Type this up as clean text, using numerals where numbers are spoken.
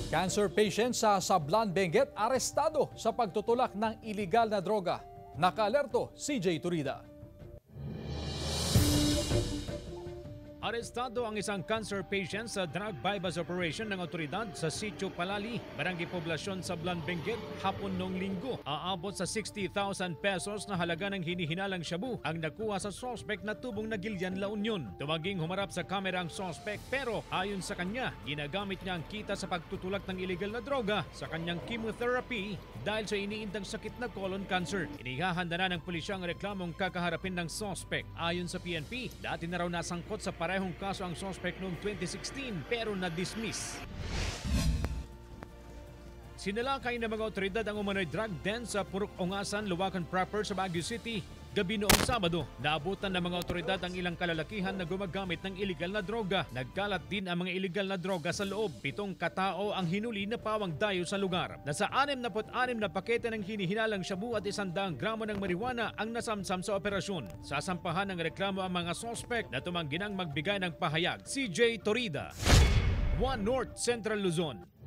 Cancer patient sa Sablan, Benguet arestado sa pagtutulak ng iligal na droga. Naka-alerto CJ Turida. Arestado ang isang cancer patient sa drug bypass operation ng otoridad sa Sitio Palali, Barangay Poblasyon sa Sablan, Benguet, hapon noong linggo. Aabot sa 60,000 pesos na halaga ng hinihinalang shabu ang nakuha sa suspect na tubong na Gilian, La Union. Tumaging humarap sa kamera ang suspect pero ayon sa kanya, ginagamit niya ang kita sa pagtutulak ng illegal na droga sa kanyang chemotherapy dahil sa iniindang sakit na colon cancer. Inihahanda na ng pulisya ang reklamong kakaharapin ng suspect. Ayon sa PNP, dati na raw nasangkot sa parehong kaso ang suspect noong 2016 pero na-dismiss. Sinalakay ng mga otoridad ang umano'y drug den sa Purok-Ongasan, Luwakan proper sa Baguio City. Gabi noong Sabado, naabutan ng mga otoridad ang ilang kalalakihan na gumagamit ng iligal na droga. Nagkalat din ang mga iligal na droga sa loob. 7 katao ang hinuli na pawang dayo sa lugar. Nasa 66 na pakete ng hinihinalang shabu at 100 gramo ng marijuana ang nasamsam sa operasyon. Sasampahan ng reklamo ang mga suspect na tumanggi nang magbigay ng pahayag. CJ Torida, One North Central Luzon.